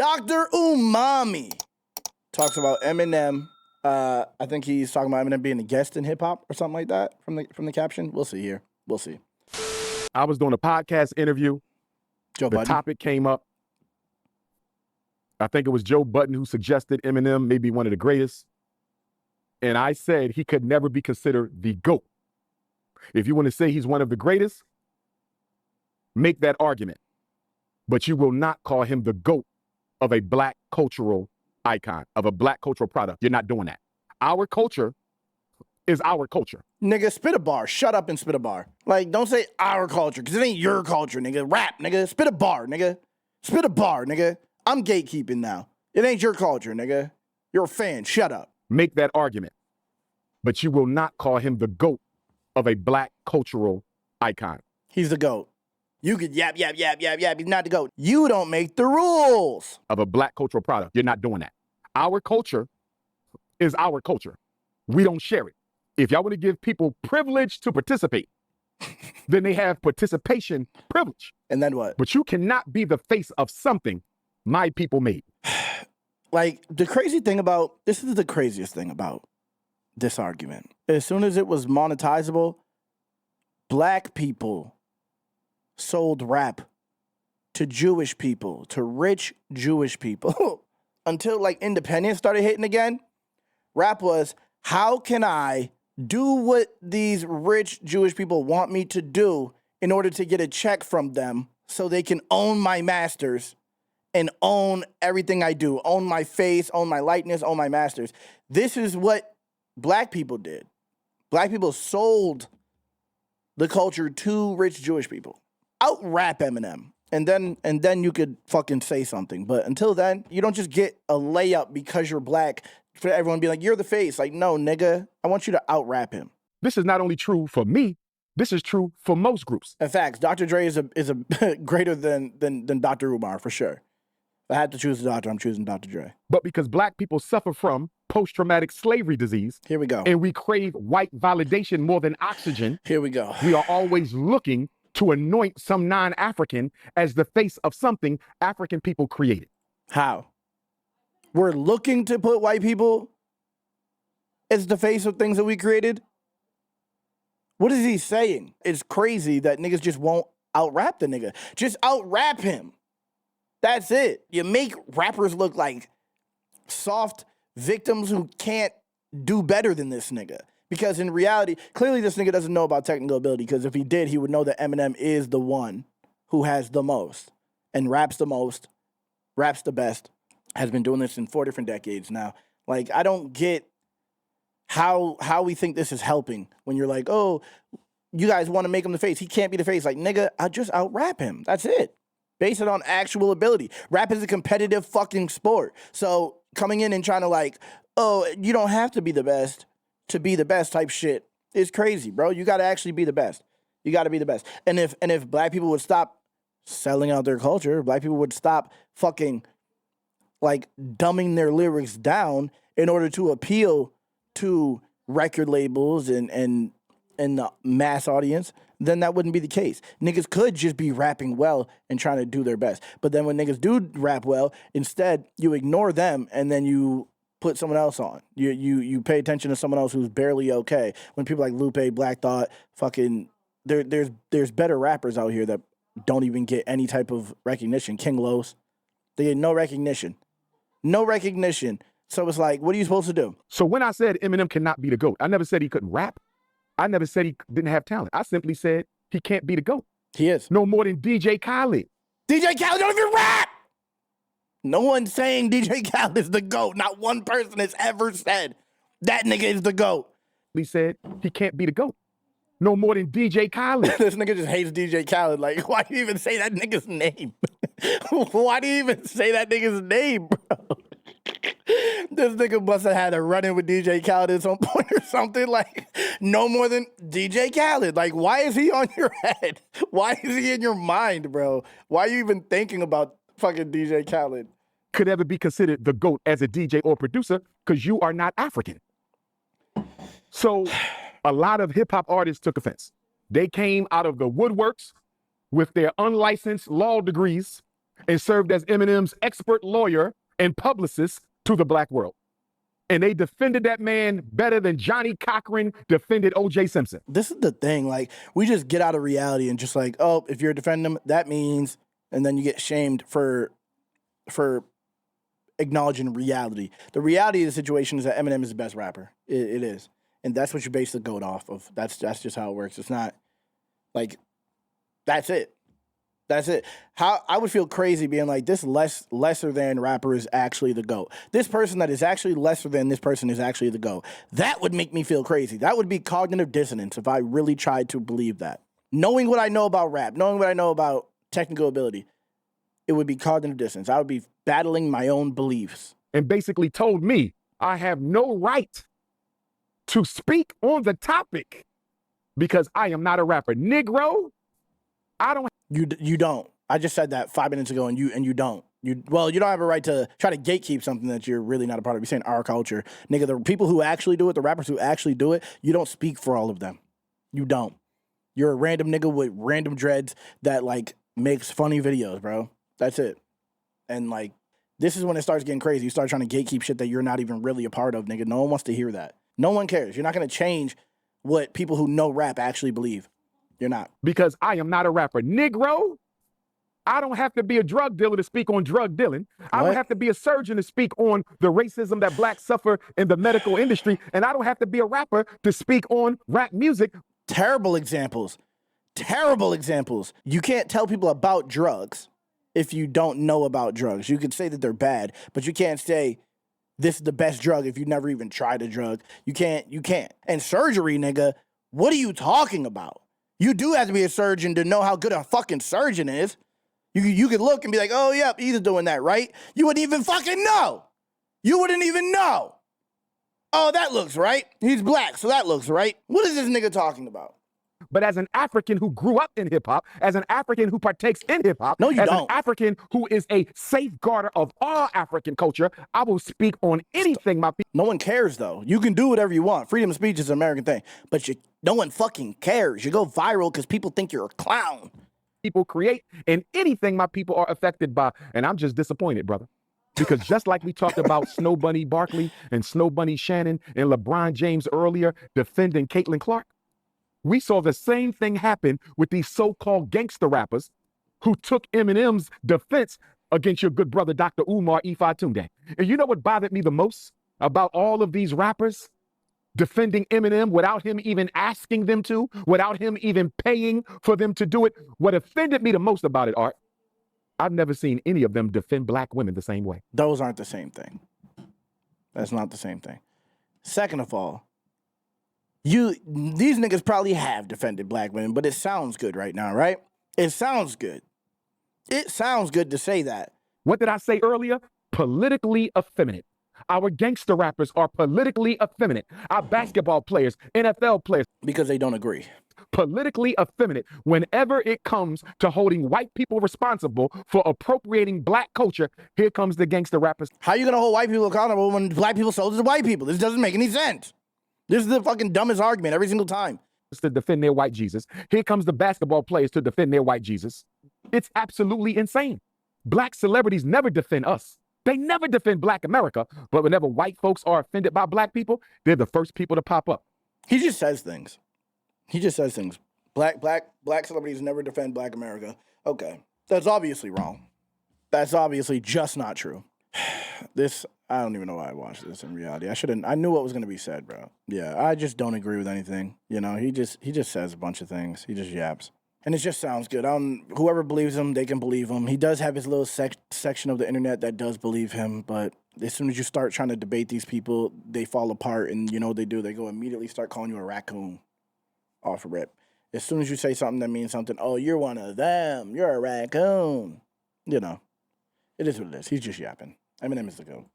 Dr. Umami talks about Eminem. I think he's talking about Eminem being a guest in hip hop or something like that from the caption. We'll see here. We'll see. I was doing a podcast interview. Joe The Budden. topic came up. I think it was Joe Budden who suggested Eminem may be one of the greatest. And I said he could never be considered the GOAT. If you want to say he's one of the greatest, make that argument. But you will not call him the GOAT of a black cultural icon, of a black cultural product. You're not doing that. Our culture is our culture. Nigga, spit a bar. Shut up and spit a bar. Like, don't say our culture, because it ain't your culture, nigga. Rap, nigga. Spit a bar, nigga. Spit a bar, nigga. I'm gatekeeping now. It ain't your culture, nigga. You're a fan. Shut up. Make that argument. But you will not call him the GOAT of a black cultural icon. He's the GOAT. You could yap. He's not the GOAT. You don't make the rules. Of a black cultural product. You're not doing that. Our culture is our culture. We don't share it. If y'all want to give people privilege to participate, then they have participation privilege. And then what? But you cannot be the face of something my people made. Like, the crazy thing about, this is the craziest thing about this argument. As soon as it was monetizable, black people sold rap to Jewish people, to rich Jewish people. Until like independence started hitting again, rap was, how can I do what these rich Jewish people want me to do in order to get a check from them so they can own my masters and own everything I do, own my face, own my likeness, own my masters. This is what black people did. Black people sold the culture to rich Jewish people. Out-rap Eminem. And then you could fucking say something. But until then, you don't just get a layup because you're black for everyone to be like, you're the face. Like, no, nigga, I want you to out-rap him. This is not only true for me, this is true for most groups. In fact, Dr. Dre is a greater than Dr. Umar, for sure. If I had to choose a doctor, I'm choosing Dr. Dre. But because black people suffer from post-traumatic slavery disease. Here we go. And we crave white validation more than oxygen. Here we go. We are always looking to anoint some non-African as the face of something African people created. How? We're looking to put white people as the face of things that we created? What is he saying? It's crazy that niggas just won't out-rap the nigga. Just out-rap him. That's it. You make rappers look like soft victims who can't do better than this nigga. Because in reality, clearly this nigga doesn't know about technical ability, because if he did, he would know that Eminem is the one who has the most and raps the most, raps the best, has been doing this in 4 different decades now. Like, I don't get how we think this is helping when you're like, oh, you guys want to make him the face. He can't be the face. Like, nigga, I just out-rap him. That's it. Base it on actual ability. Rap is a competitive fucking sport. So coming in and trying to like, oh, you don't have to be the best to be the best type shit is crazy, bro. You got to actually be the best. You got to be the best. And if black people would stop selling out their culture, black people would stop fucking like dumbing their lyrics down in order to appeal to record labels and the mass audience, then that wouldn't be the case. Niggas could just be rapping well and trying to do their best. But then when niggas do rap well, instead you ignore them and then you put someone else on. You pay attention to someone else who's barely okay. When people like Lupe, Black Thought, fucking there's better rappers out here that don't even get any type of recognition. King Los, they get no recognition. No recognition. So it's like, what are you supposed to do? So when I said Eminem cannot be the GOAT, I never said he couldn't rap. I never said he didn't have talent. I simply said he can't be the GOAT. He is. No more than DJ Khaled. DJ Khaled don't even rap! No one's saying DJ Khaled is the GOAT. Not one person has ever said that nigga is the GOAT. He said he can't be the GOAT. No more than DJ Khaled. This nigga just hates DJ Khaled. Like, why do you even say that nigga's name? Why do you even say that nigga's name, bro? This nigga must have had a run-in with DJ Khaled at some point or something. Like, no more than DJ Khaled. Like, why is he on your head? Why is he in your mind, bro? Why are you even thinking about fucking DJ Khaled? Could ever be considered the GOAT as a DJ or producer because you are not African. So a lot of hip-hop artists took offense. They came out of the woodworks with their unlicensed law degrees and served as Eminem's expert lawyer and publicist to the black world. And they defended that man better than Johnny Cochran defended O.J. Simpson. This is the thing. Like, we just get out of reality and just like, oh, if you're defending him, that means, and then you get shamed for acknowledging reality. The reality of the situation is that Eminem is the best rapper. It is. And that's what you base the GOAT off of. That's just how it works. It's not like, that's it. That's it. How I would feel crazy being like, this lesser than rapper is actually the GOAT. This person that is actually lesser than this person is actually the GOAT. That would make me feel crazy. That would be cognitive dissonance if I really tried to believe that. Knowing what I know about rap, knowing what I know about technical ability, it would be cognitive dissonance. I would be battling my own beliefs. And basically told me I have no right to speak on the topic because I am not a rapper. Negro, I don't. You don't. I just said that 5 minutes ago, and you don't. You don't have a right to try to gatekeep something that you're really not a part of. You're saying our culture. Nigga, the people who actually do it, the rappers who actually do it, you don't speak for all of them. You don't. You're a random nigga with random dreads that, like, makes funny videos, bro. That's it. And, like, this is when it starts getting crazy. You start trying to gatekeep shit that you're not even really a part of, nigga. No one wants to hear that. No one cares. You're not going to change what people who know rap actually believe. You're not. Because I am not a rapper. Negro, I don't have to be a drug dealer to speak on drug dealing. I don't have to be a surgeon to speak on the racism that blacks suffer in the medical industry. And I don't have to be a rapper to speak on rap music. Terrible examples. Terrible examples. You can't tell people about drugs if you don't know about drugs. You could say that they're bad, but you can't say this is the best drug if you never even tried a drug. You can't. And surgery, nigga, what are you talking about? You do have to be a surgeon to know how good a fucking surgeon is. You could look and be like, oh, yep, he's doing that, right? You wouldn't even fucking know. You wouldn't even know. Oh, that looks right. He's black, so that looks right. What is this nigga talking about? But as an African who grew up in hip-hop, as an African who partakes in hip-hop, no, you as don't. An African who is a safeguarder of all African culture, I will speak on anything my people. No one cares, though. You can do whatever you want. Freedom of speech is an American thing. But no one fucking cares. You go viral because people think you're a clown. People create and anything my people are affected by. And I'm just disappointed, brother. Because just like we talked about Snow Bunny Barkley and Snow Bunny Shannon and LeBron James earlier defending Caitlin Clark, we saw the same thing happen with these so-called gangster rappers who took Eminem's defense against your good brother, Dr. Umar Tunde. And you know what bothered me the most about all of these rappers defending Eminem without him even asking them to, without him even paying for them to do it? What offended me the most about it, Art, I've never seen any of them defend black women the same way. Those aren't the same thing. That's not the same thing. Second of all, these niggas probably have defended black women, but it sounds good right now, right? It sounds good. It sounds good to say that. What did I say earlier? Politically effeminate. Our gangster rappers are politically effeminate. Our basketball players, NFL players. Because they don't agree. Politically effeminate whenever it comes to holding white people responsible for appropriating black culture. Here comes the gangster rappers. How are you going to hold white people accountable when black people sold it to white people? This doesn't make any sense. This is the fucking dumbest argument every single time. To defend their white Jesus. Here comes the basketball players to defend their white Jesus. It's absolutely insane. Black celebrities never defend us. They never defend black America. But whenever white folks are offended by black people, they're the first people to pop up. He just says things. Black celebrities never defend black America. Okay. That's obviously wrong. That's obviously just not true. I don't even know why I watched this in reality. I knew what was going to be said, bro. Yeah, I just don't agree with anything. You know, he just says a bunch of things. He just yaps. And it just sounds good. Whoever believes him, they can believe him. He does have his little section of the internet that does believe him, but as soon as you start trying to debate these people, they fall apart, and you know what they do? They go immediately start calling you a raccoon off rip. As soon as you say something that means something, oh, you're one of them. You're a raccoon. You know, it is what it is. He's just yapping. Eminem is the GOAT.